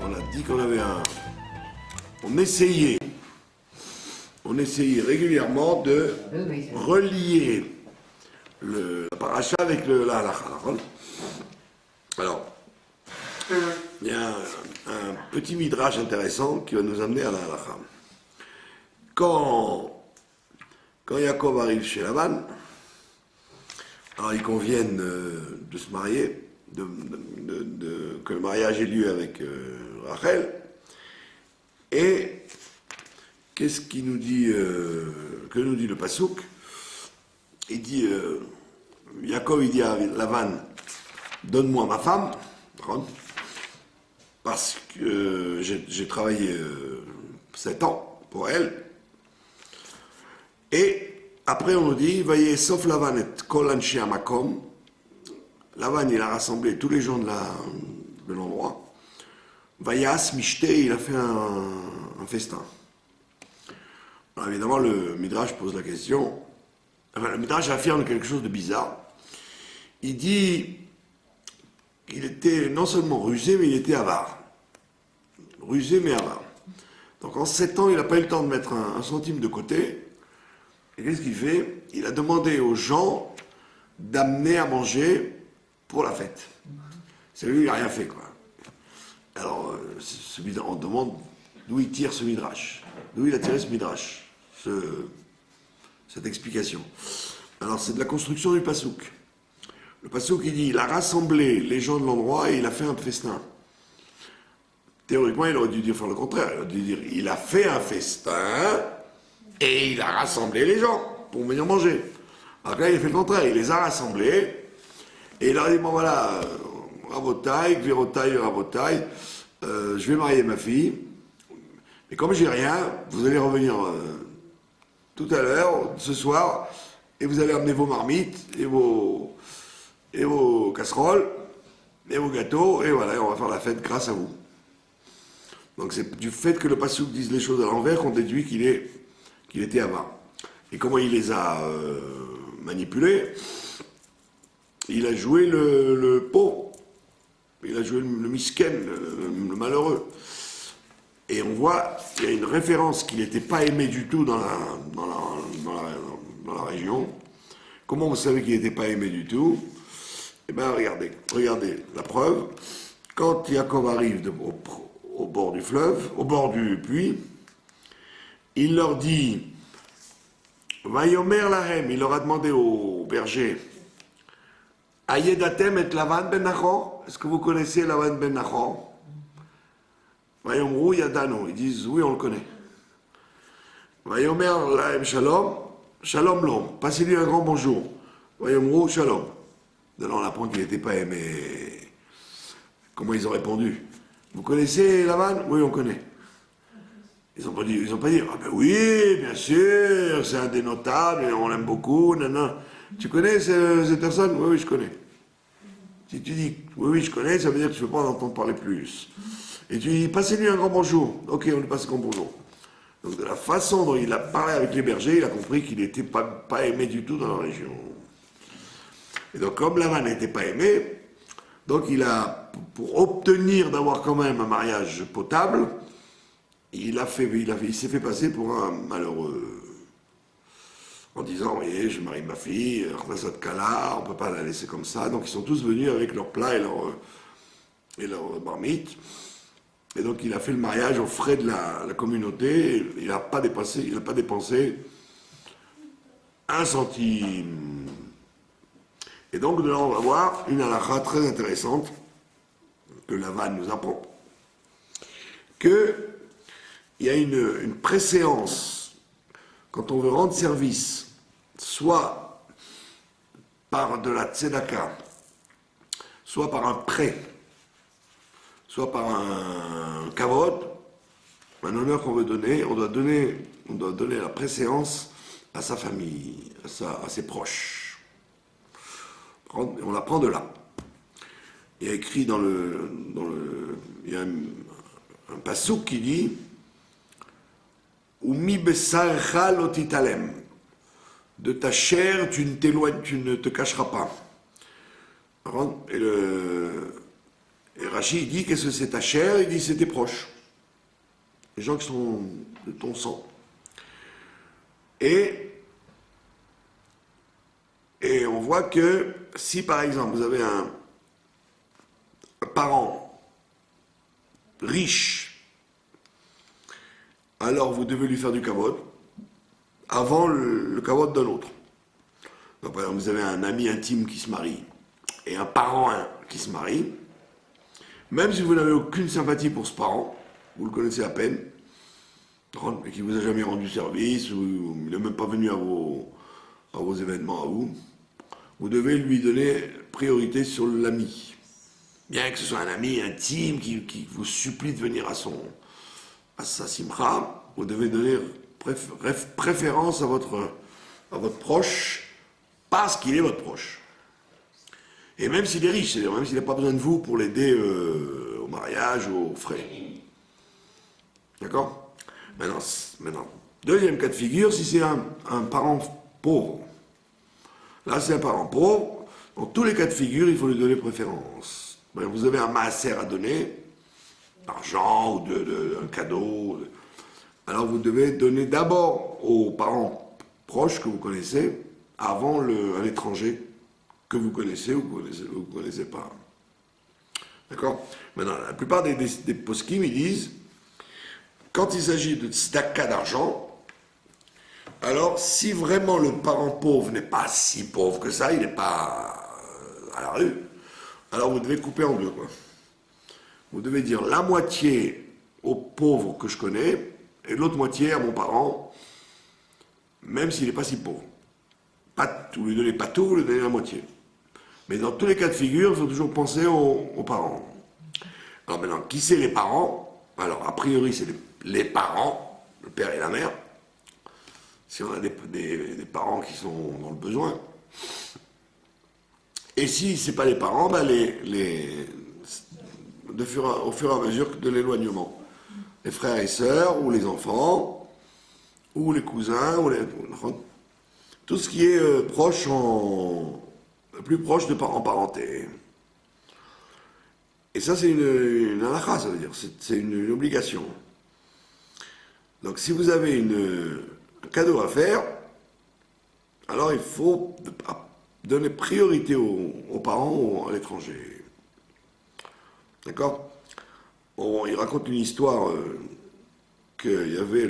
on a dit qu'on avait on essayait régulièrement de relier la paracha avec la halakha. Alors, il y a un petit midrash intéressant qui va nous amener à la halakha. Quand Yaakov arrive chez Lavan, alors ils conviennent de se marier, que le mariage ait lieu avec Rachel. Et qu'est-ce qu'il nous dit, que nous dit le Passouk? Il dit, Yaakov il dit à Lavan, donne-moi ma femme, parce que j'ai travaillé 7 ans pour elle. Et après on nous dit, voyez, sauf Lavan et kol anshi hamakom. Lavan il a rassemblé tous les gens de l'endroit. Vayas mishte, il a fait un festin. Alors évidemment le Midrash pose la question. Enfin, le Midrash affirme quelque chose de bizarre. Il dit qu'il était non seulement rusé, mais il était avare. Rusé, mais avare. Donc en 7 ans, il n'a pas eu le temps de mettre un centime de côté. Et qu'est-ce qu'il fait? Il a demandé aux gens d'amener à manger pour la fête. C'est lui, il n'a rien fait, quoi. Alors, on demande d'où il tire ce Midrash. D'où il a tiré ce Midrash, cette explication. Alors, c'est de la construction du Passouk. Le Passouk, il dit, il a rassemblé les gens de l'endroit et il a fait un festin. Théoriquement, il aurait dû faire le contraire. Il aurait dû dire, il a fait un festin et il a rassemblé les gens pour venir manger. Alors là, il a fait le contraire. Il les a rassemblés et il leur a dit, bon voilà, rabotaille, virotaille, rabotaille, je vais marier ma fille. Mais comme j'ai rien, vous allez revenir tout à l'heure, ce soir, et vous allez amener vos marmites et vos casseroles et vos gâteaux, et voilà, on va faire la fête grâce à vous. Donc c'est du fait que le Passouk dise les choses à l'envers qu'on déduit qu'il était avare. Et comment il les a manipulés? Il a joué le pauvre, il a joué le misken, le malheureux. Et on voit qu'il y a une référence qu'il n'était pas aimé du tout dans la région. Comment vous savez qu'il n'était pas aimé du tout? Eh bien, regardez la preuve. Quand Yaakov arrive au bord du fleuve, au bord du puits, il leur dit, Vayomer lahem, il leur a demandé aux bergers, Ayedatem et Lavan ben Nachor, est-ce que vous connaissez Lavan ben Nachor? Vayomru yadano, ils disent, oui, on le connaît. Vayomer lahem shalom, shalom l'homme, passez-lui un grand bonjour. Vayomru shalom. De là, on apprend qu'il n'était pas aimé. Comment ils ont répondu? Vous connaissez Lavan? Oui, on connaît. Ils n'ont pas dit, ah ben oui, bien sûr, c'est un des notables, on l'aime beaucoup, nanana. Tu connais cette personne? Oui, je connais. Si tu dis, oui, je connais, ça veut dire que tu ne veux pas en entendre parler plus. Et tu dis, passez-lui un grand bonjour. Ok, on lui passe un grand bonjour. Donc de la façon dont il a parlé avec les bergers, il a compris qu'il n'était pas aimé du tout dans la région. Et donc comme Lavan n'était pas aimé, donc pour obtenir d'avoir quand même un mariage potable, il s'est fait passer pour un malheureux. En disant, voyez, je marie ma fille, Rnasat Kala, on ne peut pas la laisser comme ça. Donc ils sont tous venus avec leurs plats et leur marmite. Et donc il a fait le mariage aux frais de la communauté. Il n'a pas dépensé un centime. Et donc de là on va voir une halakha très intéressante que Lavan nous apprend. Que il y a une préséance quand on veut rendre service, soit par de la tzedaka, soit par un prêt, soit par un kavod, un honneur qu'on veut donner, on doit donner la préséance à sa famille, à ses proches. On la prend de là. Il y a écrit il y a un passouk qui dit Umi besarcha lotitalem, de ta chair tu ne te cacheras pas. Et Rachid dit, qu'est-ce que c'est ta chair? Il dit, c'est tes proches. Les gens qui sont de ton sang. Et on voit que si par exemple vous avez un parent riche, alors vous devez lui faire du kavod avant le kavod d'un autre. Donc par exemple vous avez un ami intime qui se marie et un parent qui se marie, même si vous n'avez aucune sympathie pour ce parent, vous le connaissez à peine, et qui vous a jamais rendu service, ou il n'est même pas venu à vos événements à vous, vous devez lui donner priorité sur l'ami. Bien que ce soit un ami intime qui vous supplie de venir à sa simcha, vous devez donner préférence à votre proche parce qu'il est votre proche. Et même s'il est riche, c'est-à-dire même s'il n'a pas besoin de vous pour l'aider au mariage ou aux frais. D'accord ? Maintenant, deuxième cas de figure, si c'est un parent pauvre. Là, c'est un parent pauvre. Dans tous les cas de figure, il faut lui donner préférence. Vous avez un maaser à donner, d'argent ou un cadeau. Alors, vous devez donner d'abord aux parents proches que vous connaissez, avant à l'étranger que vous connaissez ou que vous ne connaissez pas. D'accord ? Maintenant, la plupart des poskim, ils disent, quand il s'agit de tzedaka d'argent, alors si vraiment le parent pauvre n'est pas si pauvre que ça, il n'est pas à la rue, alors vous devez couper en deux, quoi. Vous devez dire la moitié aux pauvres que je connais et l'autre moitié à mon parent, même s'il n'est pas si pauvre. Vous lui donnez pas tout, vous lui donnez la moitié. Mais dans tous les cas de figure, il faut toujours penser aux parents. Alors maintenant, qui c'est les parents? Alors, a priori, c'est les parents, le père et la mère. Si on a des parents qui sont dans le besoin. Et si ce n'est pas les parents, ben au fur et à mesure de l'éloignement. Les frères et sœurs, ou les enfants, ou les cousins, tout ce qui est proche plus proche de parents parentés. Et ça, c'est une halakha, ça veut dire, c'est une obligation. Donc, si vous avez un cadeau à faire, alors il faut donner priorité aux parents ou à l'étranger. D'accord ? Il raconte une histoire qu'il y avait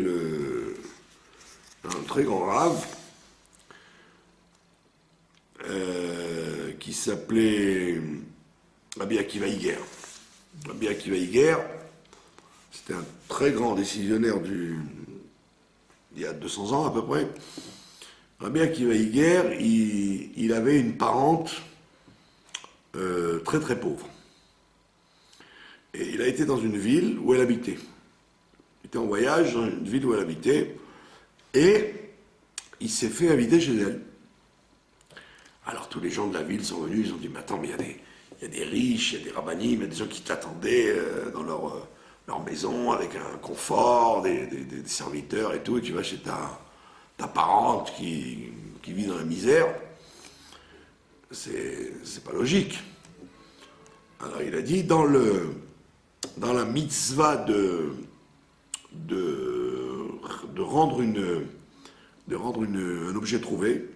un très grand rave qui s'appelait Rabbi Akiva Iger. Rabbi Akiva Iger, c'était un très grand décisionnaire il y a 200 ans à peu près. Rabbi Akiva Iger, il avait une parente très très pauvre. Et il a été dans une ville où elle habitait. Il était en voyage dans une ville où elle habitait. Et il s'est fait inviter chez elle. Alors tous les gens de la ville sont venus, ils ont dit, mais attends, mais il y a des riches, il y a des rabbinim, il y a des gens qui t'attendaient dans leur maison avec un confort, des serviteurs et tout, et tu vas chez ta parente qui vit dans la misère. C'est pas logique. Alors il a dit, dans la mitzvah de rendre un objet trouvé,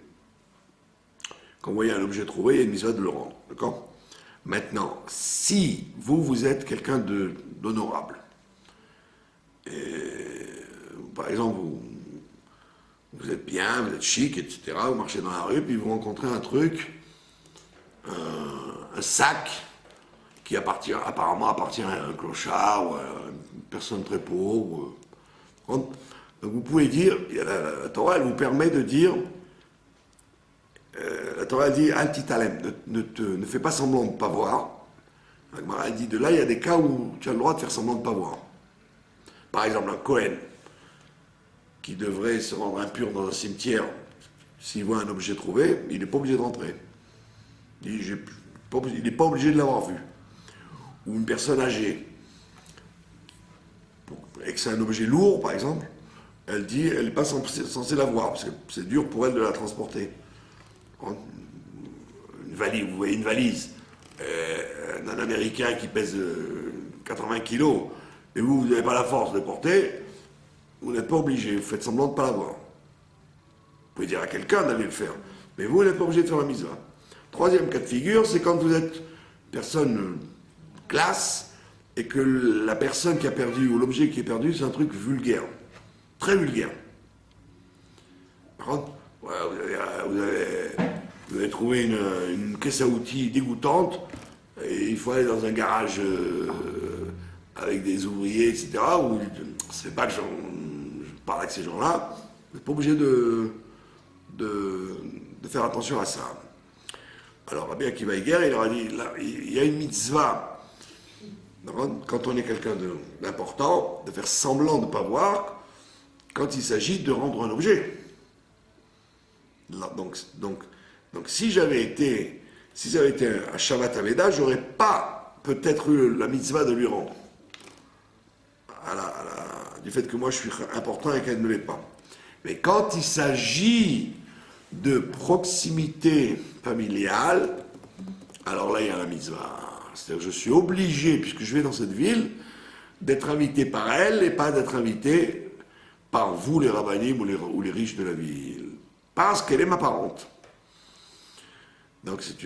quand vous voyez un objet trouvé, il y a une mitzvah de le rendre, d'accord ? Maintenant, si vous êtes quelqu'un d'honorable, par exemple, vous êtes bien, vous êtes chic, etc., vous marchez dans la rue, puis vous rencontrez un truc, un sac, qui apparemment appartient à un clochard ou à une personne très pauvre. Donc vous pouvez dire, la Torah, elle vous permet de dire, la Torah dit, Al-Titalem, ne fais pas semblant de ne pas voir. La Gemara dit, de là, il y a des cas où tu as le droit de faire semblant de ne pas voir. Par exemple, un Kohen, qui devrait se rendre impur dans un cimetière, s'il voit un objet trouvé, il n'est pas obligé de rentrer. Il n'est pas obligé de l'avoir vu. Ou une personne âgée, et que c'est un objet lourd, par exemple, elle dit, elle n'est pas censée la voir, parce que c'est dur pour elle de la transporter. Une valise, vous voyez une valise, d'un Américain qui pèse 80 kilos, et vous n'avez pas la force de le porter, vous n'êtes pas obligé, vous faites semblant de ne pas l'avoir. Vous pouvez dire à quelqu'un d'aller le faire, mais vous n'êtes pas obligé de faire la mitzvah. Troisième cas de figure, c'est quand vous êtes personne classe, et que la personne qui a perdu, ou l'objet qui est perdu, c'est un truc vulgaire, très vulgaire. Par contre, voilà, vous avez trouvé une caisse à outils dégoûtante, et il faut aller dans un garage avec des ouvriers, etc., où c'est pas que je parle avec ces gens-là, vous n'êtes pas obligé de faire attention à ça. Alors, Rabbi Akiva Iger, il leur a dit, là, il y a une mitzvah, quand on est quelqu'un d'important, de faire semblant de ne pas voir, quand il s'agit de rendre un objet. Là, donc, si j'avais été à Shabbat Aveda, j'aurais pas peut-être eu la mitzvah de lui rendre. Du fait que moi je suis important et qu'elle ne l'est pas. Mais quand il s'agit de proximité familiale, alors là il y a la mitzvah. C'est-à-dire que je suis obligé, puisque je vais dans cette ville, d'être invité par elle et pas d'être invité par vous les rabbinim ou les riches de la ville. Parce qu'elle est ma parente. Donc c'est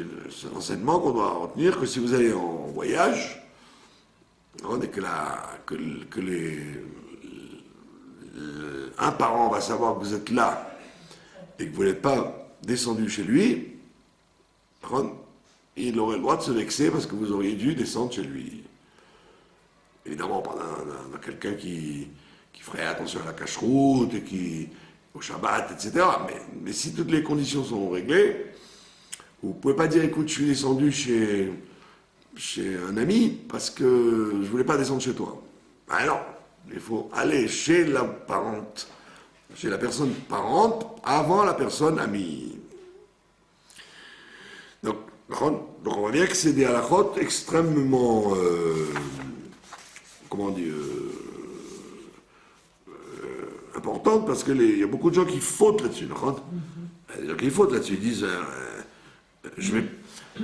un enseignement qu'on doit retenir, que si vous allez en voyage, et un parent va savoir que vous êtes là et que vous n'êtes pas descendu chez lui, il aurait le droit de se vexer parce que vous auriez dû descendre chez lui. Évidemment, pas d'un quelqu'un qui ferait attention à la cache-route et au Shabbat, etc. Mais si toutes les conditions sont réglées, vous ne pouvez pas dire, écoute, je suis descendu chez un ami parce que je ne voulais pas descendre chez toi. Ben non, il faut aller chez la parente, chez la personne parente avant la personne amie. Donc on voit bien que c'est des halakhot extrêmement, importantes parce qu'il y a beaucoup de gens qui fautent là-dessus. Ils disent,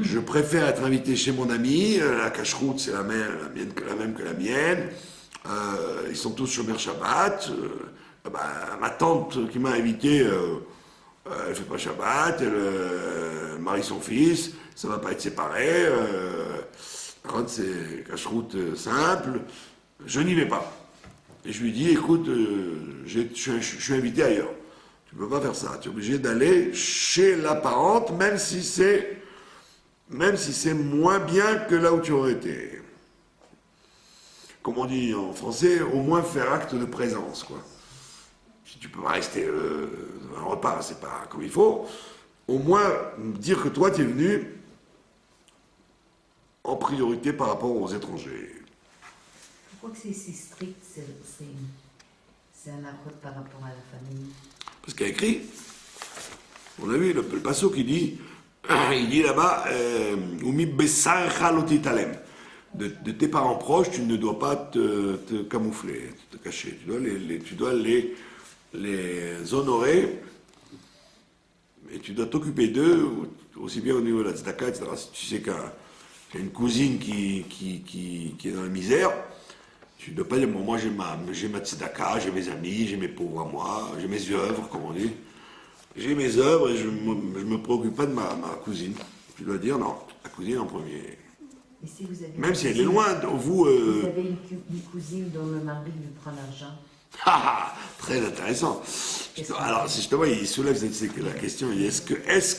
je préfère être invité chez mon ami, la cache-route c'est la même que la mienne, ils sont tous chômeurs Shabbat, ma tante qui m'a invité, elle fait pas Shabbat, elle marie son fils, ça va pas être séparé, par contre c'est cache-route simple, je n'y vais pas. Et je lui dis, écoute, je suis invité ailleurs. Tu ne peux pas faire ça. Tu es obligé d'aller chez la parente, même si c'est moins bien que là où tu aurais été. Comme on dit en français, au moins faire acte de présence, quoi. Si tu peux pas rester un repas, c'est pas comme il faut. Au moins dire que toi, tu es venu en priorité par rapport aux étrangers. Pourquoi que c'est si strict, c'est un accord par rapport à la famille? Parce qu'il y a écrit, on a vu le passo qui dit, il dit là-bas, Umi besarcha lotitalem. De tes parents proches, tu ne dois pas te camoufler, te cacher. Tu dois les honorer, et tu dois t'occuper d'eux, aussi bien au niveau de la tzedaka, etc. Si tu sais qu'il y a une cousine qui est dans la misère, tu ne dois pas dire, bon, moi j'ai ma tzedaka, j'ai mes amis, j'ai mes pauvres à moi, j'ai mes œuvres, comme on dit. J'ai mes œuvres et je ne me préoccupe pas de ma cousine. Tu dois dire, non, la cousine en premier. Si vous avez même si elle est loin, vous... Vous avez une cousine dont le mari lui prend l'argent. Très intéressant. Alors, justement, il soulève la question, est-ce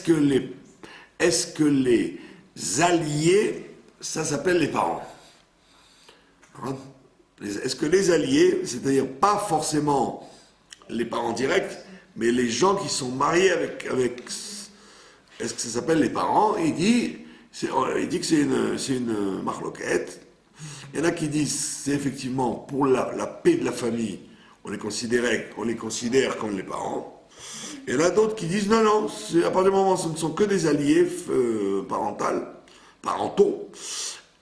que les alliés, ça s'appelle les parents? Est-ce que les alliés, c'est-à-dire pas forcément les parents directs, mais les gens qui sont mariés avec est-ce que ça s'appelle les parents? Il dit que c'est une marloquette. Il y en a qui disent c'est effectivement pour la paix de la famille, on les considère comme les parents. Et il y en a d'autres qui disent non, à partir du moment où ce ne sont que des alliés parentaux,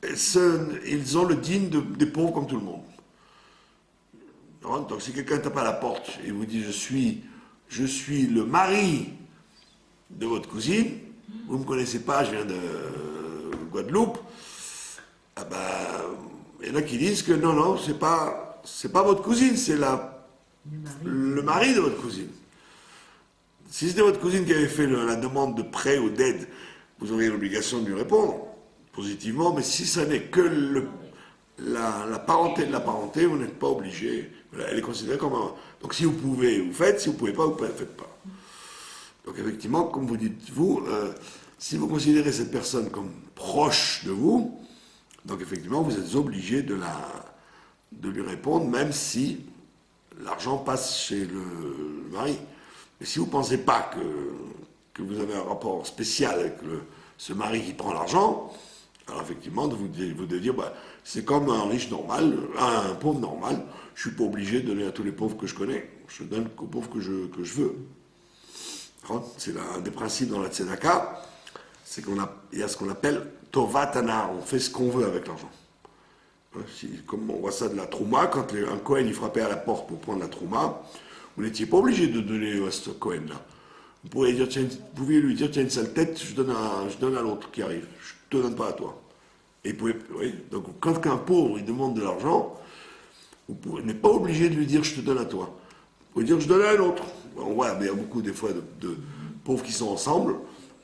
ils ont le digne des pauvres comme tout le monde. Donc si quelqu'un tape à la porte et vous dit je suis le mari de votre cousine, vous ne me connaissez pas, je viens de Guadeloupe, ah ben, il y en a qui disent que non, c'est pas votre cousine, c'est le mari de votre cousine. Si c'était votre cousine qui avait fait la demande de prêt ou d'aide, vous auriez l'obligation de lui répondre positivement, mais si ça n'est que la parenté de la parenté, vous n'êtes pas obligé. Voilà, elle est considérée comme un... Donc si vous pouvez, vous faites, si vous ne pouvez pas, vous ne faites pas. Donc effectivement, comme vous dites, si vous considérez cette personne comme proche de vous, donc effectivement, vous êtes obligé de lui répondre, même si l'argent passe chez le mari. Mais si vous ne pensez pas que vous avez un rapport spécial avec ce mari qui prend l'argent, alors effectivement, vous devez dire, c'est comme un riche normal, un pauvre normal, je ne suis pas obligé de donner à tous les pauvres que je connais, je donne qu'aux pauvres que je veux. C'est un des principes dans la Tzedaka, c'est qu'il y a ce qu'on appelle Tovatana, on fait ce qu'on veut avec l'argent. Comme on voit ça de la Trouma, quand un Kohen il frappait à la porte pour prendre la Trouma, vous n'étiez pas obligé de donner à ce Kohen-là. Vous pouviez lui dire, tiens, une sale tête, je donne à l'autre qui arrive, je ne te donne pas à toi. Et donc quand un pauvre il demande de l'argent, vous n'êtes pas obligé de lui dire, je te donne à toi. Vous pouvez dire, je donne à un autre. On voit, il y a beaucoup des fois de pauvres qui sont ensemble,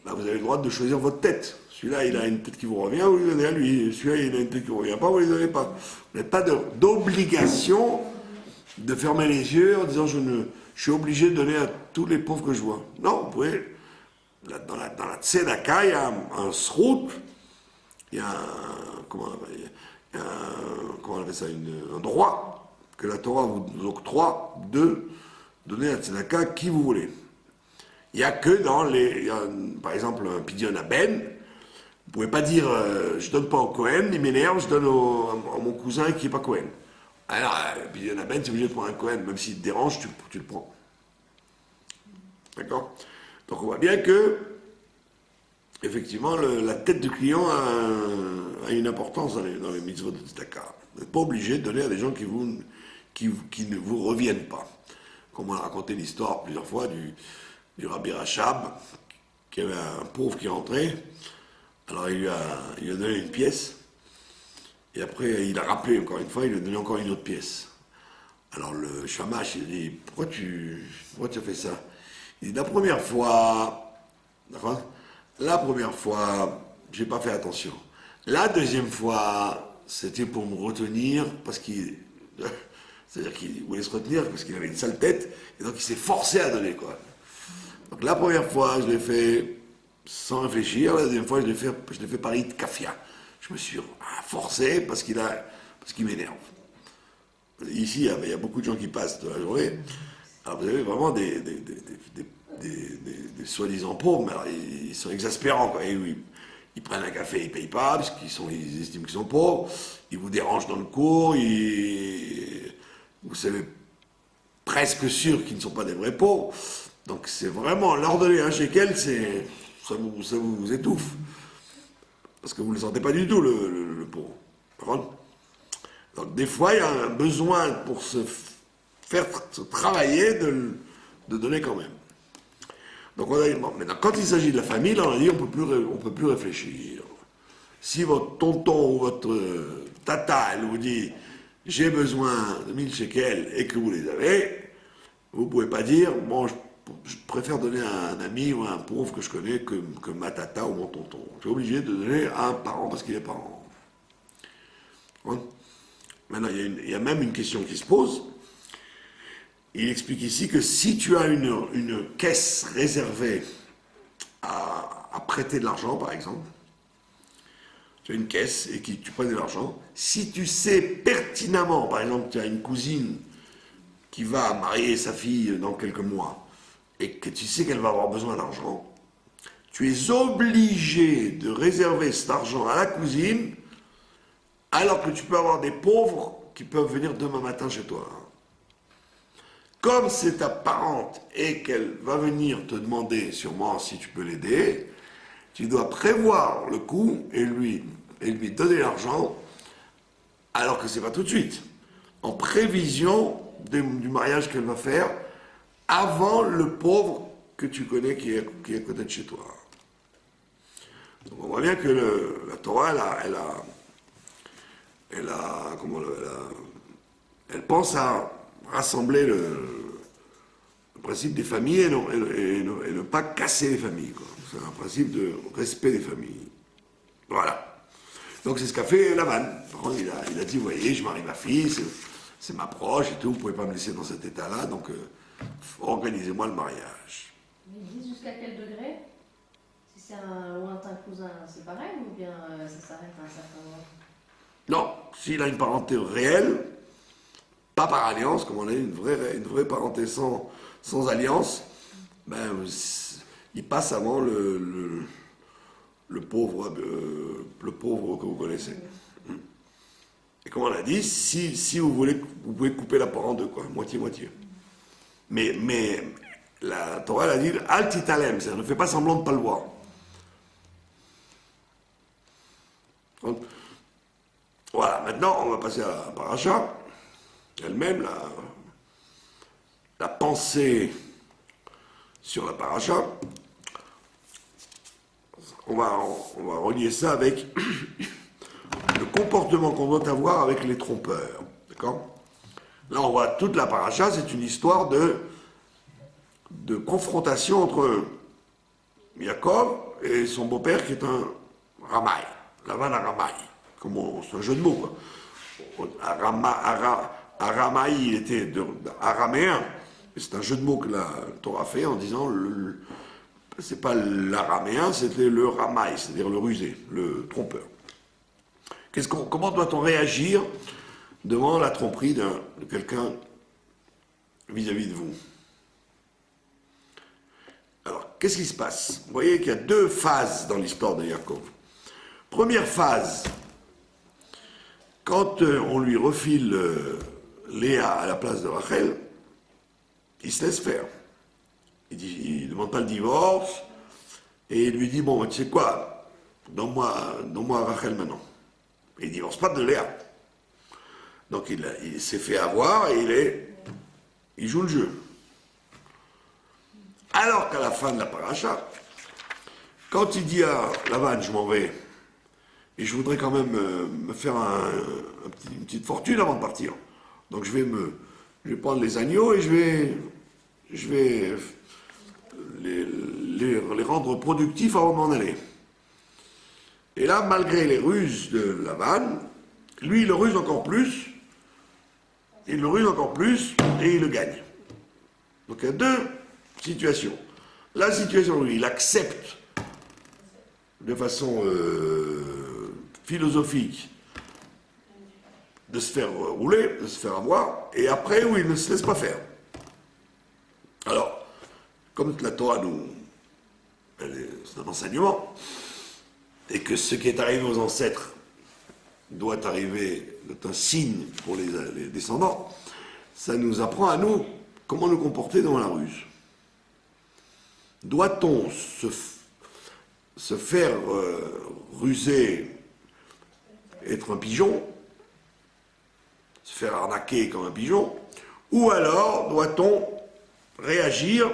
vous avez le droit de choisir votre tête. Celui-là, il a une tête qui vous revient, vous lui donnez à lui. Celui-là, il a une tête qui ne vous revient pas, vous ne lui donnez pas. Vous n'avez pas d'obligation de fermer les yeux en disant je suis obligé de donner à tous les pauvres que je vois. Non, vous pouvez. Dans la Tzedaka, il y a un srout, il y a comment on appelle ça, un droit que la Torah vous octroie de donner à la Tzedaka qui vous voulez. Il n'y a que par exemple, un pidyon à Ben, vous ne pouvez pas dire je ne donne pas au Cohen, il m'énerve, je donne à mon cousin qui n'est pas Cohen. Alors, pidyon à Ben, tu es obligé de prendre un Cohen, même s'il te dérange, tu le prends. D'accord? Donc on voit bien que, effectivement, la tête du client a une importance dans les mitzvot de Tzedaka. Vous n'êtes pas obligé de donner à des gens qui ne vous reviennent pas. Comme on a raconté l'histoire plusieurs fois du Rabbi Rachab, qui avait un pauvre qui rentrait, alors il lui a donné une pièce, et après il a rappelé encore une fois, il lui a donné encore une autre pièce. Alors le Shamash, il a dit, pourquoi tu as fait ça? Il dit, la première fois, j'ai pas fait attention. La deuxième fois, c'était pour me retenir, c'est-à-dire qu'il voulait se retenir, parce qu'il avait une sale tête, et donc il s'est forcé à donner, quoi. Donc la première fois, je l'ai fait sans réfléchir. La deuxième fois, je l'ai fait par kafia. Je me suis forcé parce qu'il m'énerve. Ici, il y a beaucoup de gens qui passent de la journée. Alors vous avez vraiment des soi-disant pauvres, mais alors, ils sont exaspérants, quoi. Et oui, ils prennent un café, ils ne payent pas, parce qu'ils estiment qu'ils sont pauvres. Ils vous dérangent dans le cours. Vous savez presque sûr qu'ils ne sont pas des vrais pauvres. Donc c'est vraiment, leur donner un shekel, ça vous étouffe. Parce que vous ne le sentez pas du tout, le pauvre. Donc des fois, il y a un besoin pour se travailler de donner quand même. Donc on a dit, bon, maintenant, quand il s'agit de la famille, là, on a dit, on peut plus réfléchir. Si votre tonton ou votre tata, elle vous dit, j'ai besoin de 1000 shekels et que vous les avez, vous ne pouvez pas dire, bon, je préfère donner à un ami ou à un pauvre que je connais que ma tata ou mon tonton. Je suis obligé de donner à un parent parce qu'il est parent. Maintenant, il y a même une question qui se pose. Il explique ici que si tu as une caisse réservée à prêter de l'argent, par exemple, tu as une caisse et tu prêtes de l'argent, si tu sais pertinemment, par exemple, tu as une cousine qui va marier sa fille dans quelques mois, et que tu sais qu'elle va avoir besoin d'argent, tu es obligé de réserver cet argent à la cousine, alors que tu peux avoir des pauvres qui peuvent venir demain matin chez toi. Comme c'est ta parente et qu'elle va venir te demander sûrement si tu peux l'aider, tu dois prévoir le coup et lui donner l'argent, alors que c'est pas tout de suite, en prévision du mariage qu'elle va faire, avant le pauvre que tu connais qui est à côté de chez toi. Donc on voit bien que la Torah, elle pense à rassembler le principe des familles et ne pas casser les familles, quoi. C'est un principe de respect des familles. Voilà. Donc c'est ce qu'a fait Lavan. Par contre, il a dit, vous voyez, je marie ma fille, c'est ma proche et tout, vous pouvez pas me laisser dans cet état-là, donc organisez-moi le mariage. Ils disent jusqu'à quel degré? Si c'est un lointain cousin, c'est pareil, ou bien ça s'arrête à un certain moment? Non, s'il a une parenté réelle, pas par alliance, comme on a une vraie parenté sans alliance, ben, il passe avant le pauvre que vous connaissez. Et comme on l'a dit, si vous voulez, vous pouvez couper la part en deux, quoi, moitié-moitié. Mais la Torah elle a dit Al titalem, c'est-à-dire ne fais pas semblant de ne pas le voir. Donc, voilà, maintenant on va passer à la paracha elle-même, la pensée sur la paracha. On va relier ça avec le comportement qu'on doit avoir avec les trompeurs. D'accord? Là, on voit toute la paracha, c'est une histoire de confrontation entre Yaakov et son beau-père qui est un Ramaï, Lavan Ramaï. C'est un jeu de mots, quoi. Ramaï, il était araméen. C'est un jeu de mots que la Torah fait en disant c'est pas l'araméen, c'était le Ramaï, c'est-à-dire le rusé, le trompeur. Comment doit-on réagir devant la tromperie de quelqu'un vis-à-vis de vous? Alors, qu'est-ce qui se passe? Vous voyez qu'il y a deux phases dans l'histoire de Yaakov. Première phase, quand on lui refile Léa à la place de Rachel, il se laisse faire. Il ne demande pas le divorce, et il lui dit, bon, tu sais quoi, donne-moi Rachel maintenant. Et il ne divorce pas de Léa. Donc il s'est fait avoir et il joue le jeu. Alors qu'à la fin de la paracha, quand il dit à Lavan, je m'en vais, et je voudrais quand même me faire une petite fortune avant de partir. Donc je vais prendre les agneaux et je vais les rendre productifs avant de m'en aller. Et là, malgré les ruses de Lavan, lui, il le ruse encore plus, et il le gagne. Donc il y a deux situations. La situation où il accepte de façon philosophique de se faire rouler, de se faire avoir, et après où il ne se laisse pas faire. Alors, comme la Torah c'est un enseignement, et que ce qui est arrivé aux ancêtres doit arriver, est un signe pour les descendants, ça nous apprend à nous comment nous comporter devant la ruse. Doit-on se faire ruser, être un pigeon, se faire arnaquer comme un pigeon, ou alors doit-on réagir,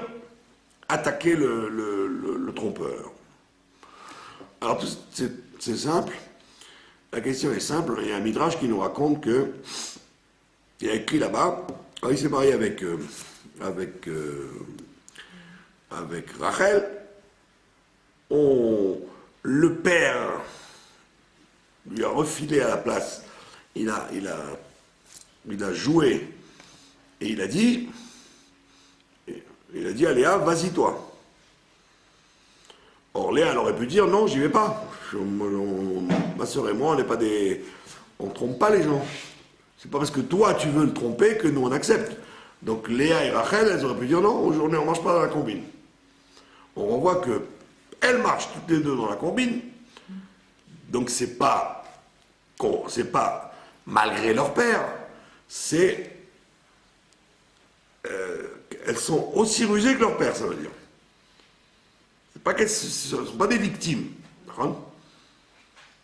attaquer le trompeur? Alors c'est simple, la question est simple, il y a un midrash qui nous raconte que il a écrit là-bas, quand il s'est marié avec Rachel, le père lui a refilé à la place, il a joué, et il a dit à Léa, vas-y toi. Or Léa, elle aurait pu dire, non, j'y vais pas. Ma soeur et moi, on ne trompe pas les gens. C'est pas parce que toi, tu veux le tromper que nous, on accepte. Donc Léa et Rachel, elles auraient pu dire, non, aujourd'hui, on ne marche pas dans la combine. On voit que elles marchent toutes les deux dans la combine. Donc c'est pas malgré leur père, elles sont aussi rusées que leur père, ça veut dire. C'est pas qu'elles ne sont pas des victimes. D'accord?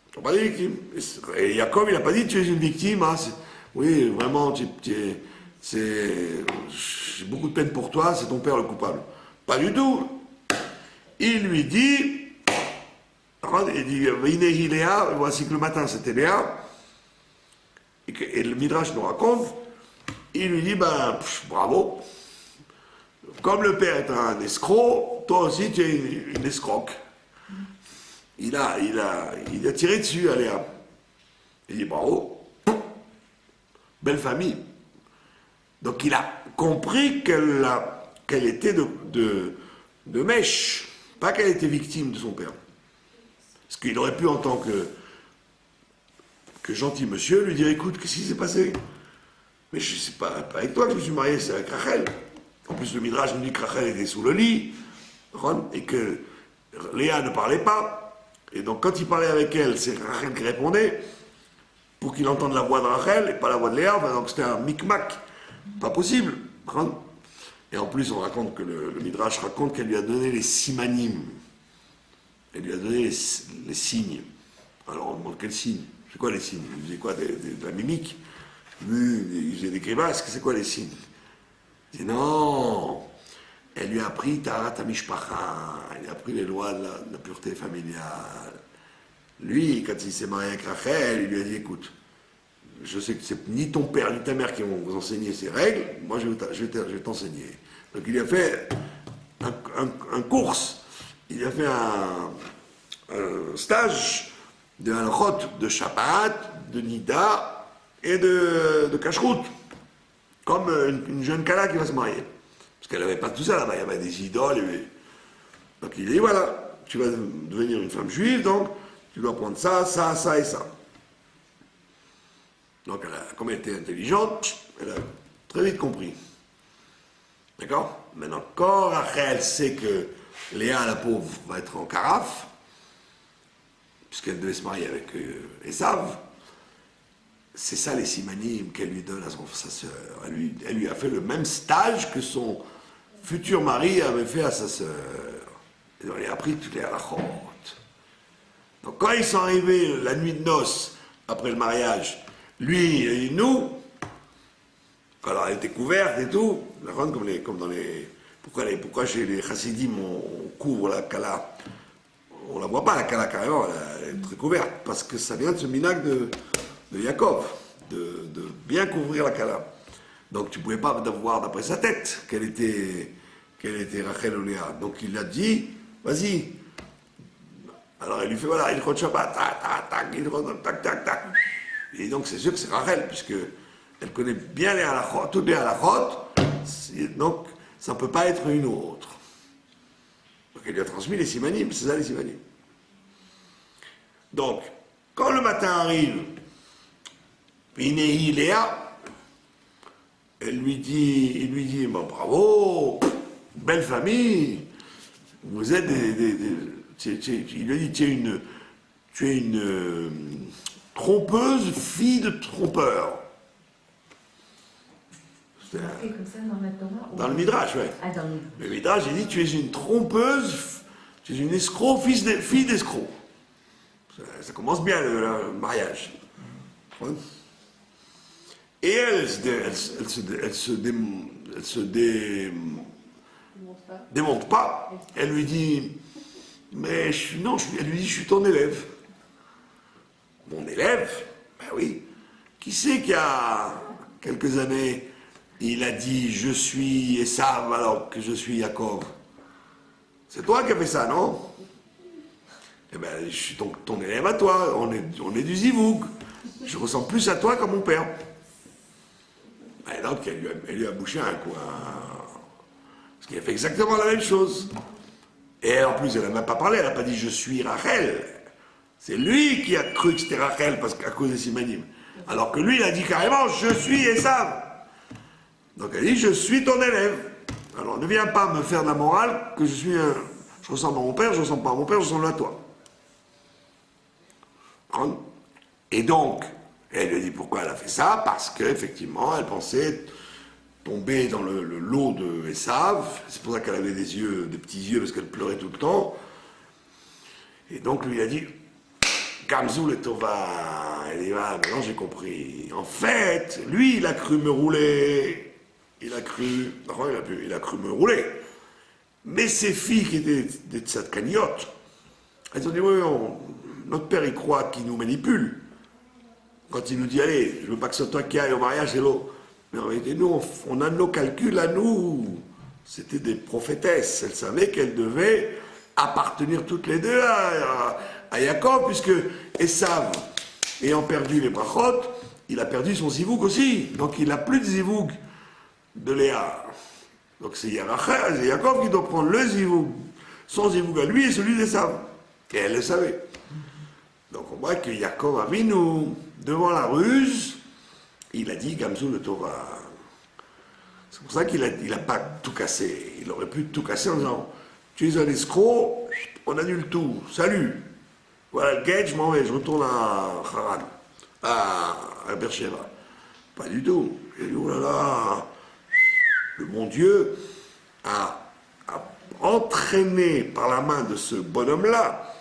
Elles ne sont pas des victimes. Et Jacob, il n'a pas dit tu es une victime. Hein, oui, vraiment, j'ai beaucoup de peine pour toi, c'est ton père le coupable. Pas du tout. Il lui dit, il dit Vinehi Léa, voici que le matin c'était Léa, et le Midrash nous raconte, il lui dit bravo, comme le père est un escroc, toi aussi tu es une escroque. Il a tiré dessus à Léa. Il dit bravo, belle famille. Donc il a compris qu'elle était de mèche, pas qu'elle était victime de son père. Parce qu'il aurait pu, en tant que gentil monsieur, lui dire écoute, qu'est-ce qui s'est passé? Mais je sais pas avec toi que je me suis marié, c'est avec Rachel. En plus, le Midrash nous dit que Rachel était sous le lit, et que Léa ne parlait pas. Et donc, quand il parlait avec elle, c'est Rachel qui répondait, pour qu'il entende la voix de Rachel et pas la voix de Léa. Donc, c'était un micmac. Pas possible. Et en plus, on raconte que le Midrash raconte qu'elle lui a donné les simanim. Elle lui a donné les signes. Alors, on demande quels signes? C'est quoi les signes? Il faisait quoi? De la mimique? Il faisait des grimaces. C'est quoi les signes? Il dit non. Elle lui a appris Tarat Mishpacha. Elle lui a appris les lois de la pureté familiale. Lui, quand il s'est marié avec Rachel, il lui a dit écoute, je sais que c'est ni ton père ni ta mère qui vont vous enseigner ces règles, moi je vais t'enseigner. Donc il a fait un course, il a fait un stage de halachot de Shabbat, de Nida et de Kashrut, comme une jeune Kala qui va se marier. Parce qu'elle n'avait pas tout ça là-bas, il y avait des idoles. Donc il dit voilà, tu vas devenir une femme juive, donc tu dois prendre ça, ça, ça et ça. Donc, comme elle était intelligente, elle a très vite compris. D'accord? Maintenant, quand Rachel sait que Léa, la pauvre, va être en carafe, puisqu'elle devait se marier avec Esav, c'est ça les simanim qu'elle lui donne à sa sœur. Elle lui a fait le même stage que son futur mari avait fait à sa sœur. Elle lui a appris toutes les halachot. Donc, quand ils sont arrivés la nuit de noces, après le mariage, lui, il a dit nous, alors elle était couverte et tout, comme dans les. Pourquoi chez les chassidim on couvre la kala? On la voit pas la kala carrément, elle est très couverte, parce que ça vient de ce minag de Yaakov, de bien couvrir la kala. Donc tu pouvais pas voir d'après sa tête qu'elle était Rachel ou Léa. Donc il a dit, vas-y. Alors il lui fait voilà, il croit Shabbat, tac, tac, tac. Et donc c'est sûr que c'est Rachel, puisque elle connaît bien les halachot, toutes les halachot, donc ça ne peut pas être une autre. Donc elle lui a transmis les simanim, c'est ça les simanim. Donc, quand le matin arrive, Vinehi Léa, il lui dit bravo, belle famille, vous êtes il lui dit tu es une trompeuse, fille de trompeur. C'est marqué comme ça dans la Torah? Dans le Midrash, oui. Ah, dans le Midrash, il dit tu es une trompeuse, tu es une escroc, fille d'escroc. Ça commence bien le mariage. Et elle se démonte pas. Elle lui dit mais elle lui dit je suis ton élève. Mon élève? Ben oui. Qui c'est qu'il y a quelques années, il a dit je suis Esav alors que je suis Yaakov? C'est toi qui as fait ça, non? Eh bien, je suis ton élève à toi, on est du Zivoug. Je ressemble plus à toi qu'à mon père. Et donc, elle lui a bouché un coup. Parce qu'il a fait exactement la même chose. Et en plus, elle n'a même pas parlé, elle n'a pas dit je suis Rachel. C'est lui qui a cru que c'était Rachel qu'à cause des simanim. Alors que lui, il a dit carrément je suis Esav. Donc elle dit je suis ton élève. Alors ne viens pas me faire de la morale que je ressemble à mon père, je ressemble pas à mon père, je ressemble à toi. Et donc, elle lui a dit pourquoi elle a fait ça, parce qu'effectivement, elle pensait tomber dans le lot de Esav. C'est pour ça qu'elle avait des petits yeux, parce qu'elle pleurait tout le temps. Et donc, lui a dit Gamzou le Tova. Elle dit ah, maintenant j'ai compris. En fait, lui, il a cru me rouler. Il a cru me rouler. Mais ces filles qui étaient des tzadkaniotes, elles ont dit oui, Notre père, il croit qu'il nous manipule. Quand il nous dit, allez, je veux pas que ce soit toi qui aille au mariage, c'est l'autre. Mais en réalité, nous, on a nos calculs à nous. C'était des prophétesses. Elles savaient qu'elles devaient appartenir toutes les deux à Jacob, puisque Esav, ayant perdu les brachot, il a perdu son zivoug aussi. Donc il n'a plus de zivoug de Léa. Donc c'est Jacob qui doit prendre le zivoug, son zivoug à lui et celui d'Esav. Et elle le savait. Donc on voit que Jacob a vu nous, devant la ruse, il a dit Gamzou le Torah. C'est pour ça qu'il a pas tout cassé. Il aurait pu tout casser en disant tu es un escroc, on annule tout, salut. Voilà le guet, je m'en vais, je retourne à Haran, à Beersheba. Pas du tout. J'ai dit oh là là, le bon Dieu a entraîné par la main de ce bonhomme-là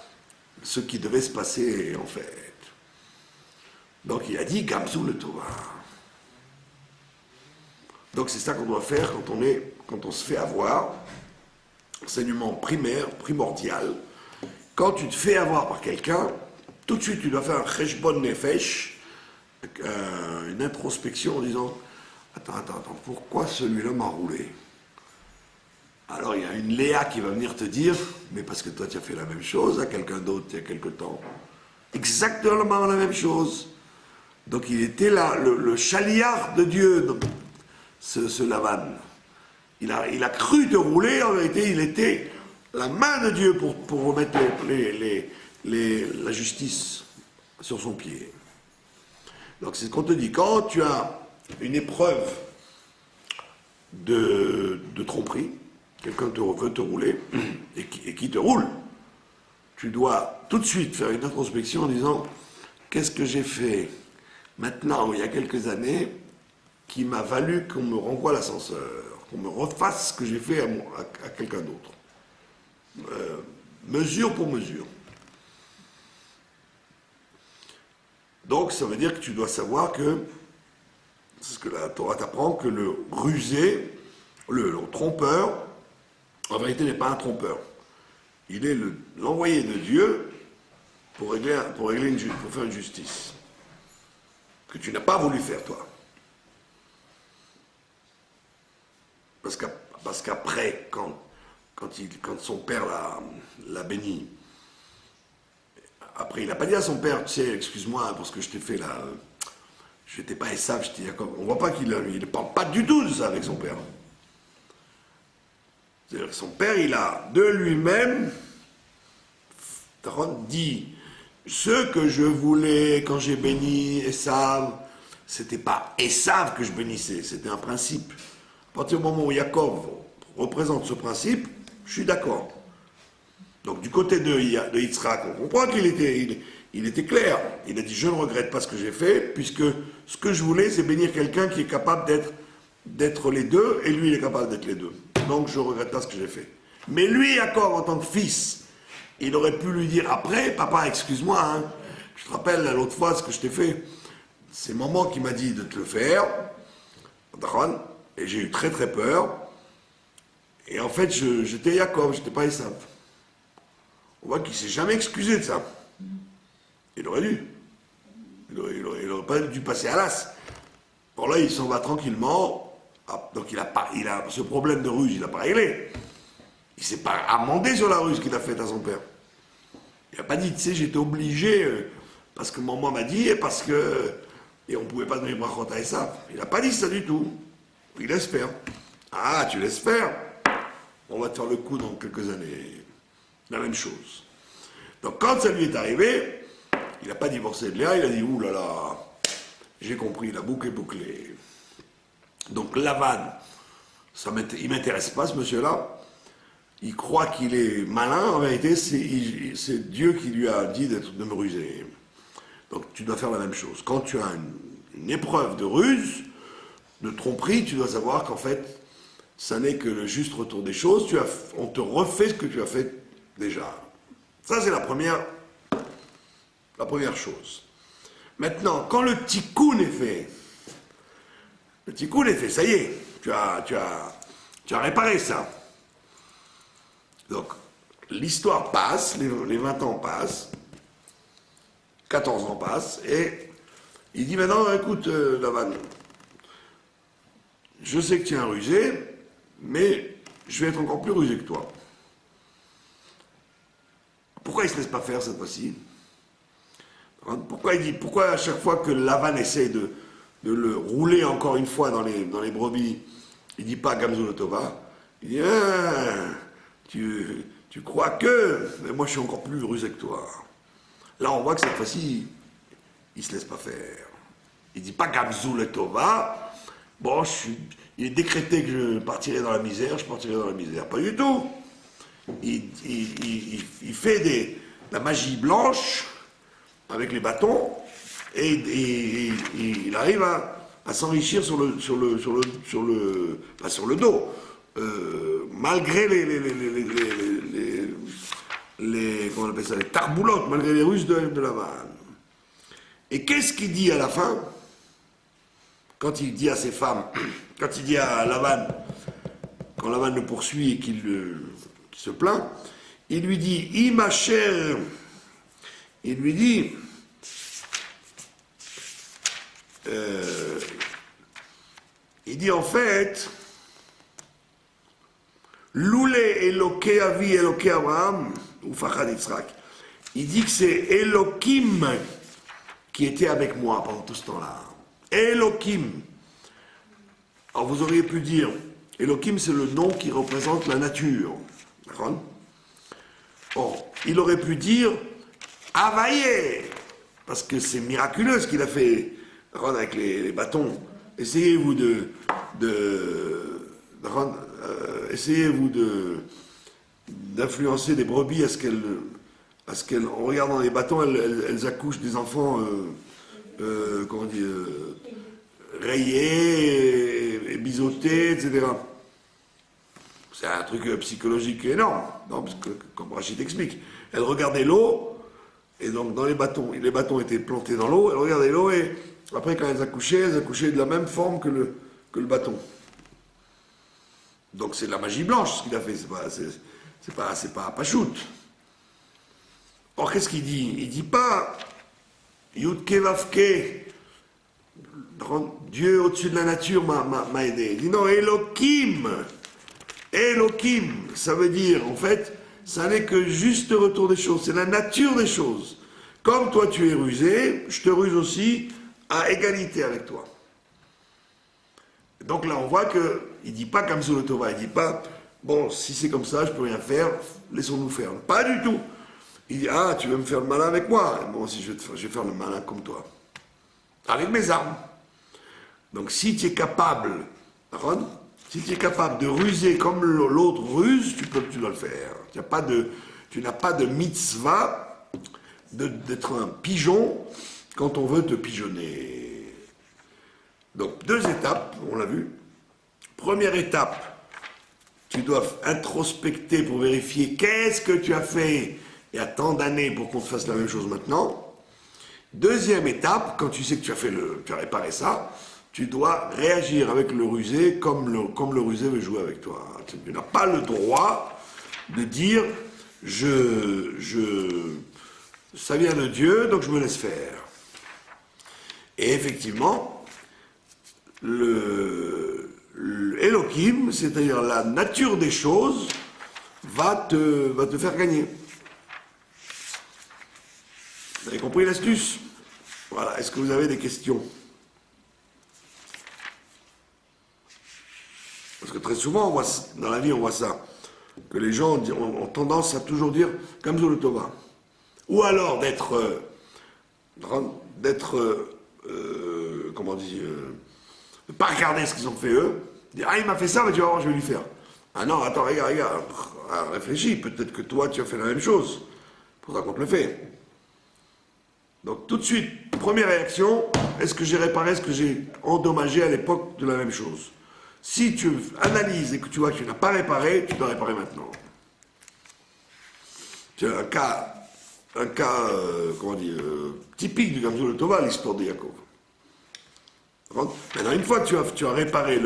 ce qui devait se passer en fait. Donc il a dit Gamzou le Torah. Donc c'est ça qu'on doit faire quand on se fait avoir. Enseignement primaire, primordial. Quand tu te fais avoir par quelqu'un, tout de suite tu dois faire un cheshbon nefesh, une introspection en disant attends, pourquoi celui-là m'a roulé? Alors il y a une Léa qui va venir te dire mais parce que toi tu as fait la même chose à quelqu'un d'autre il y a quelque temps. Exactement la même chose. Donc il était là, le chaliard de Dieu, ce Lavan. Il a cru te rouler, en réalité il était la main de Dieu pour remettre la justice sur son pied. Donc c'est ce qu'on te dit, quand tu as une épreuve de tromperie, quelqu'un veut te rouler et qui te roule, tu dois tout de suite faire une introspection en disant qu'est-ce que j'ai fait maintenant, il y a quelques années, qui m'a valu qu'on me renvoie l'ascenseur, qu'on me refasse ce que j'ai fait à quelqu'un d'autre. Mesure pour mesure. Donc ça veut dire que tu dois savoir que, c'est ce que la Torah t'apprend, que le rusé, le trompeur, en vérité n'est pas un trompeur. Il est l'envoyé de Dieu pour faire une justice que tu n'as pas voulu faire toi. Parce qu'après, quand son père l'a béni, après il n'a pas dit à son père, tu sais, excuse-moi pour ce que je t'ai fait là, je n'étais pas Esav, j'étais Jacob. On ne voit pas qu'il ne parle pas du tout de ça avec son père. C'est-à-dire que son père, il a de lui-même dit ce que je voulais quand j'ai béni Esav, c'était pas Esav que je bénissais, c'était un principe. À partir du moment où Jacob représente ce principe, je suis d'accord. Donc du côté de Yitzhak, on comprend qu'il était clair. Il a dit je ne regrette pas ce que j'ai fait, puisque ce que je voulais, c'est bénir quelqu'un qui est capable d'être les deux, et lui il est capable d'être les deux. Donc je ne regrette pas ce que j'ai fait. Mais lui, Jacob, en tant que fils, il aurait pu lui dire après, papa, excuse-moi, hein, je te rappelle l'autre fois ce que je t'ai fait. C'est maman qui m'a dit de te le faire, et j'ai eu très très peur. Et en fait, j'étais Jacob, j'étais pas Esav. On voit qu'il ne s'est jamais excusé de ça. Il aurait dû. Il aurait pas dû passer à l'as. Bon là, il s'en va tranquillement. Donc il a ce problème de ruse, il n'a pas réglé. Il ne s'est pas amendé sur la ruse qu'il a faite à son père. Il n'a pas dit, tu sais, j'étais obligé, parce que maman m'a dit, et on ne pouvait pas donner brachot à Esav. Il n'a pas dit ça du tout. Il laisse faire. Ah, tu laisses faire. On va te faire le coup dans quelques années. La même chose. Donc quand ça lui est arrivé, il n'a pas divorcé de Léa, il a dit, ouh là là, j'ai compris, la boucle est bouclée. Donc Lavan, il ne m'intéresse pas ce monsieur-là. Il croit qu'il est malin, en vérité, c'est Dieu qui lui a dit de me ruser. Donc tu dois faire la même chose. Quand tu as une épreuve de ruse, de tromperie, tu dois savoir qu'en fait, ça n'est que le juste retour des choses. On te refait ce que tu as fait déjà. Ça, c'est la première chose. Maintenant, quand le tikkun est fait, ça y est, tu as réparé ça. Donc, l'histoire passe, les 20 ans passent, 14 ans passent, et il dit maintenant, écoute, Lavan, je sais que tu es un rusé, mais je vais être encore plus rusé que toi. Pourquoi il ne se laisse pas faire cette fois-ci? Pourquoi à chaque fois que Lavan essaie de le rouler encore une fois dans les brebis, il dit pas Gamzou le Tova, il dit tu crois que, mais moi je suis encore plus rusé que toi. Là on voit que cette fois-ci, il se laisse pas faire. Il dit pas Gamzou le Tova, bon il est décrété que je partirai dans la misère, je partirai dans la misère. Pas du tout. Il fait la magie blanche avec les bâtons et il arrive à s'enrichir sur le dos, malgré comment on appelle ça, les tarboulottes, malgré les ruses de Lavan. Et qu'est-ce qu'il dit à la fin, quand il dit à ses femmes, quand il dit à Lavan, quand Lavan le poursuit et qu'il se plaint, il lui dit, ma chère, il lui dit, en fait, Loulé Eloké Avi Eloké Abraham, ou Fachad Yitzhak, il dit que c'est Elohim qui était avec moi pendant tout ce temps-là. Elohim. Alors vous auriez pu dire, Elohim c'est le nom qui représente la nature. D'accord? Or, il aurait pu dire Avaye, parce que c'est miraculeux ce qu'il a fait avec les bâtons. Essayez-vous d'influencer des brebis à ce qu'elles, en regardant les bâtons, elles accouchent des enfants, comment on dit, rayés et biseautés, etc. C'est un truc psychologique énorme, non, parce que, comme Rachid explique, elle regardait l'eau, et donc dans les bâtons étaient plantés dans l'eau, elle regardait l'eau, et après quand elles accouchaient de la même forme que le bâton. Donc c'est de la magie blanche ce qu'il a fait, c'est pas Pachout. Or qu'est-ce qu'il dit? Il dit pas Yudke Vavke, Dieu au-dessus de la nature m'a aidé. Il dit non, Elohim, ça veut dire, en fait, ça n'est que juste retour des choses, c'est la nature des choses. Comme toi tu es rusé, je te ruse aussi à égalité avec toi. Donc là on voit qu'il ne dit pas comme sur le Tova, il ne dit pas, bon, si c'est comme ça, je ne peux rien faire, laissons-nous faire. Pas du tout. Il dit, tu veux me faire le malin avec moi? Moi aussi je vais faire le malin comme toi. Avec mes armes. Donc si tu es capable, si tu es capable de ruser comme l'autre ruse, tu dois le faire. Tu n'as pas de mitzvah d'être un pigeon quand on veut te pigeonner. Donc 2 étapes, on l'a vu. Première étape, tu dois introspecter pour vérifier qu'est-ce que tu as fait il y a tant d'années pour qu'on te fasse la même chose maintenant. Deuxième étape, quand tu sais que tu as réparé ça, tu dois réagir avec le rusé comme le rusé veut jouer avec toi. Tu n'as pas le droit de dire ça vient de Dieu, donc je me laisse faire. Et effectivement, l'Elohim, c'est-à-dire la nature des choses, va te faire gagner. Vous avez compris l'astuce? Voilà, est-ce que vous avez des questions? Parce que très souvent, dans la vie, on voit ça, que les gens ont tendance à toujours dire « comme sur le Tova ». Ou alors d'être comment on dit, ne pas regarder ce qu'ils ont fait eux, dire « ah, il m'a fait ça, mais tu vas voir, je vais lui faire ». Ah non, attends, regarde, réfléchis, peut-être que toi, tu as fait la même chose, pour ça qu'on te le fait. Donc tout de suite, première réaction, est-ce que j'ai réparé, est-ce que j'ai endommagé à l'époque de la même chose? Si tu analyses et que tu vois que tu n'as pas réparé, tu dois réparer maintenant. C'est un cas comment on dit, typique du Gamzou le Tova, l'histoire de Yaakov. Maintenant, une fois que tu as réparé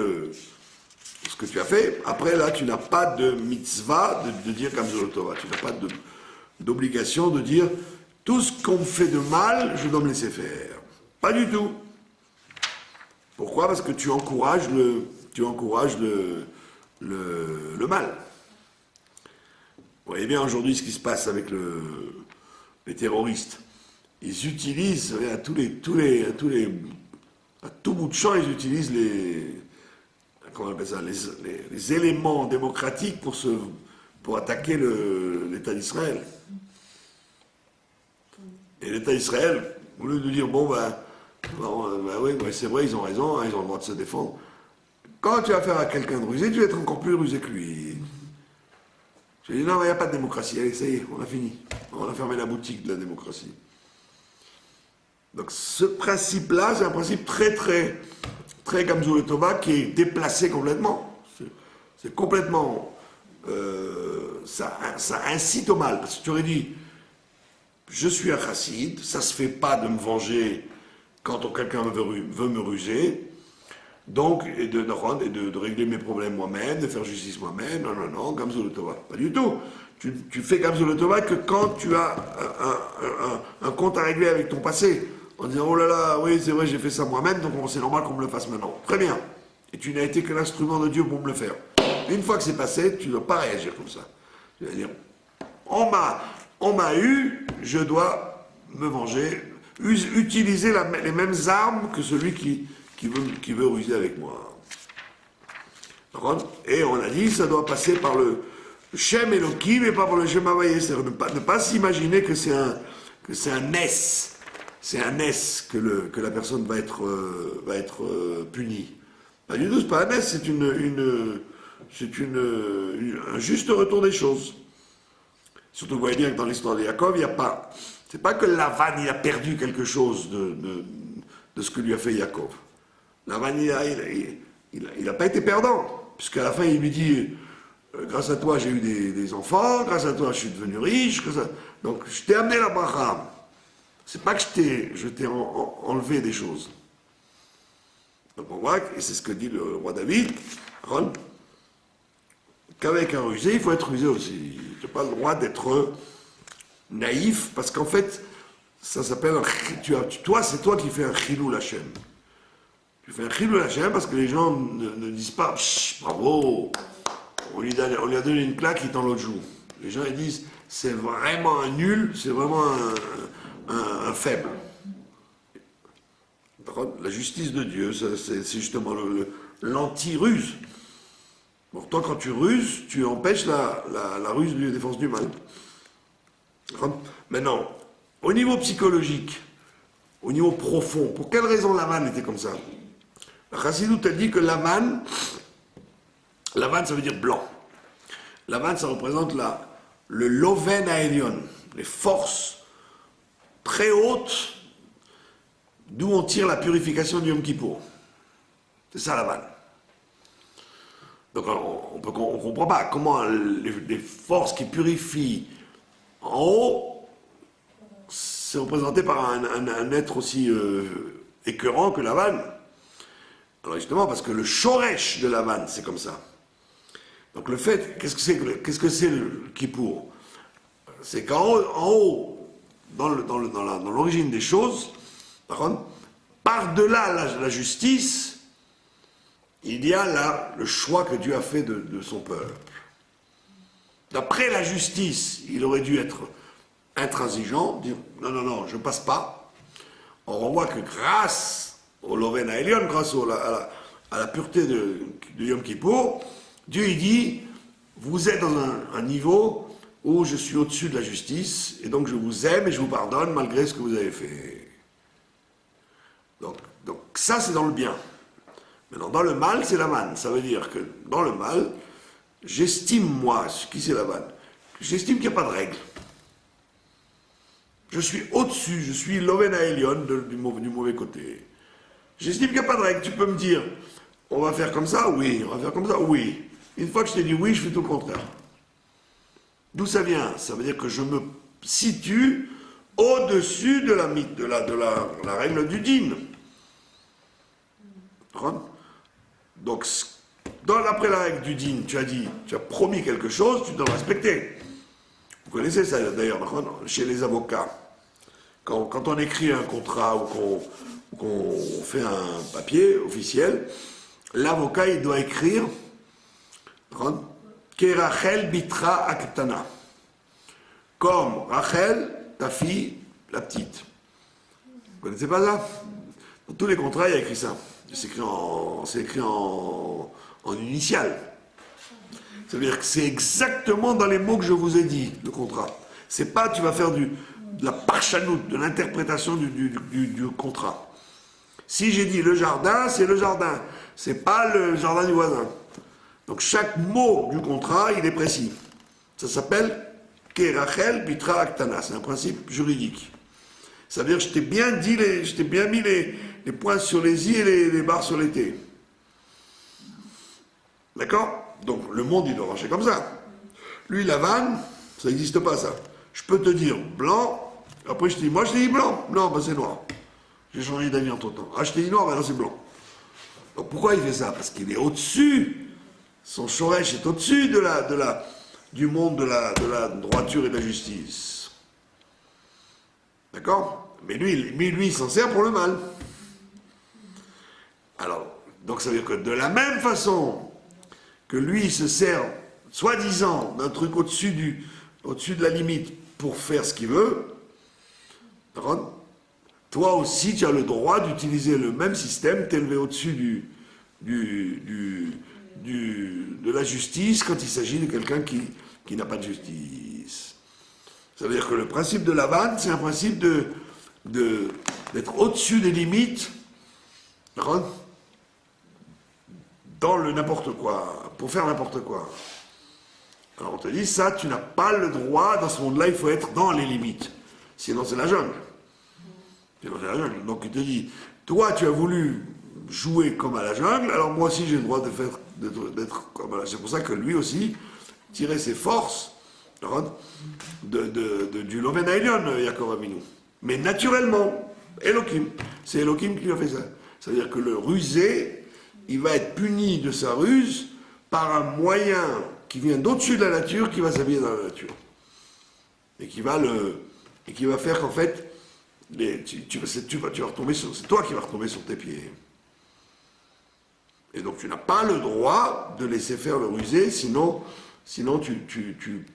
ce que tu as fait, après là, tu n'as pas de mitzvah de dire Gamzou le Tova. Tu n'as pas d'obligation de dire tout ce qu'on me fait de mal, je dois me laisser faire. Pas du tout. Pourquoi? Parce que tu encourages le mal. Vous voyez bien aujourd'hui ce qui se passe avec les terroristes. Ils utilisent, à tout bout de champ, ils utilisent comment on appelle ça, les éléments démocratiques pour attaquer l'État d'Israël. Et l'État d'Israël, au lieu de dire, oui, c'est vrai, ils ont raison, hein, ils ont le droit de se défendre. Quand tu vas faire à quelqu'un de rusé, tu vas être encore plus rusé que lui. Je dis, non, il n'y a pas de démocratie, allez, ça y est, on a fini. On a fermé la boutique de la démocratie. Donc ce principe-là, c'est un principe très Gamzu le Tova qui est déplacé complètement. C'est complètement... ça incite au mal. Parce que tu aurais dit, je suis un chassid, ça se fait pas de me venger quand quelqu'un veut me ruser. Donc, et de régler mes problèmes moi-même, de faire justice moi-même. Non, Gamzu le Tova. Pas du tout. Tu fais Gamzu le Tova que quand tu as un compte à régler avec ton passé. En disant, oh là là, oui, c'est vrai, j'ai fait ça moi-même, donc c'est normal qu'on me le fasse maintenant. Très bien. Et tu n'as été que l'instrument de Dieu pour me le faire. Une fois que c'est passé, tu ne dois pas réagir comme ça. Tu vas dire, on m'a eu, je dois me venger, utiliser les mêmes armes que celui qui veut ruser avec moi. Et on a dit, ça doit passer par le Shem Elohim et pas par le Shem Havayé. C'est-à-dire ne pas s'imaginer que c'est un ness. C'est un ness que la personne va être punie. Pas du tout, c'est pas un ness, c'est un juste retour des choses. Surtout, vous voyez bien que dans l'histoire de Yaakov, il n'y a pas... C'est pas que Lavan, il a perdu quelque chose de ce que lui a fait Yaakov. Lavan, il n'a pas été perdant, puisqu'à la fin, il lui dit, grâce à toi, j'ai eu des enfants, grâce à toi, je suis devenu riche, donc je t'ai amené la bracha. C'est pas que je t'ai enlevé des choses. Donc on voit, et c'est ce que dit le roi David, qu'avec un rusé, il faut être rusé aussi. Tu n'as pas le droit d'être naïf, parce qu'en fait, ça s'appelle c'est toi qui fais un chilou Hashem. Tu fais un chilou Hashem parce que les gens ne disent pas bravo, on lui a donné une claque, il t'en l'autre joue. Les gens ils disent c'est vraiment un nul, c'est vraiment un faible. La justice de Dieu, c'est justement l'anti-ruse. Pourtant, quand tu ruses, tu empêches la ruse de défense du mal. Maintenant, au niveau psychologique, au niveau profond, pour quelle raison Lavan était comme ça? La Chassidoute a dit que Lavan, ça veut dire blanc. Lavan, ça représente le Loven Aelion, les forces très hautes d'où on tire la purification du Yom Kippour. C'est ça Lavan. Donc on ne comprend pas comment les forces qui purifient en haut, c'est représenté par un être aussi écœurant que Lavan. Alors justement, parce que le shoresh de Lavan, c'est comme ça. Donc le fait, qu'est-ce que c'est le Kippour? C'est qu'en haut, dans l'origine des choses, par-delà la justice, il y a le choix que Dieu a fait de son peuple. D'après la justice, il aurait dû être intransigeant, dire non, je ne passe pas. Or, on voit que grâce au Loven Aelion, grâce à la pureté de Yom Kippour, Dieu il dit, vous êtes dans un niveau où je suis au-dessus de la justice, et donc je vous aime et je vous pardonne malgré ce que vous avez fait. Donc ça c'est dans le bien. Maintenant, dans le mal, c'est la manne. Ça veut dire que dans le mal, j'estime, moi, qui c'est la manne, j'estime qu'il n'y a pas de règle. Je suis au-dessus, je suis l'Oven Aelion du mauvais côté. J'estime qu'il n'y a pas de règle. Tu peux me dire, on va faire comme ça? Oui. On va faire comme ça? Oui. Une fois que je t'ai dit oui, je fais tout le contraire. D'où ça vient? Ça veut dire que je me situe au-dessus de la règle du din. Donc, d'après la règle du din, tu as promis quelque chose, tu dois respecter. Vous connaissez ça d'ailleurs, chez les avocats. quand on écrit un contrat ou qu'on fait un papier officiel, l'avocat il doit écrire Kerachel bitra aktana, comme Rachel, ta fille, la petite. Vous connaissez pas ça? Dans tous les contrats, il y a écrit ça. C'est écrit en initial. Ça veut dire que c'est exactement dans les mots que je vous ai dit, le contrat. C'est pas tu vas faire de la parchanoute, de l'interprétation du contrat. Si j'ai dit le jardin, c'est le jardin. C'est pas le jardin du voisin. Donc chaque mot du contrat, il est précis. Ça s'appelle Kerachel bitra aktana. C'est un principe juridique. Ça veut dire que je t'ai bien mis les points sur les i et les barres sur les t. D'accord? Donc le monde, il doit marcher comme ça. Lui, la vanne, ça n'existe pas, ça. Je peux te dire blanc, après je te dis, moi je t'ai dit blanc. Non, ben c'est noir. J'ai changé d'avis entre temps. Ah, je t'ai dit noir, ben là c'est blanc. Donc pourquoi il fait ça? Parce qu'il est au-dessus. Son shoresh est au-dessus du monde de la droiture et de la justice. D'accord? Mais lui, il s'en sert pour le mal. Alors, donc ça veut dire que de la même façon que lui il se sert, soi-disant, d'un truc au-dessus de la limite pour faire ce qu'il veut, toi aussi tu as le droit d'utiliser le même système, t'élever au-dessus de la justice quand il s'agit de quelqu'un qui n'a pas de justice. Ça veut dire que le principe de la vanne, c'est un principe d'être au-dessus des limites, dans le n'importe quoi, pour faire n'importe quoi. Alors on te dit, ça, tu n'as pas le droit, dans ce monde-là, il faut être dans les limites. Sinon c'est la jungle. Donc il te dit, toi tu as voulu jouer comme à la jungle, alors moi aussi j'ai le droit d'être comme à la jungle. C'est pour ça que lui aussi tirait ses forces du Loven Ailion, Yaakov Avinu. Mais naturellement, Elohim, c'est Elohim qui lui a fait ça. C'est-à-dire que le rusé, il va être puni de sa ruse par un moyen qui vient d'au-dessus de la nature, qui va s'habiller dans la nature. Et qui va faire qu'en fait, c'est toi qui vas retomber sur tes pieds. Et donc tu n'as pas le droit de laisser faire le rusé, sinon tu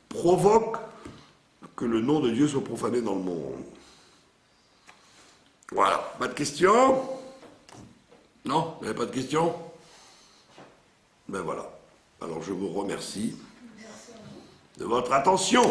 provoques que le nom de Dieu soit profané dans le monde. Voilà, pas de questions? Non, vous n'avez pas de questions? Ben voilà. Alors je vous remercie de votre attention.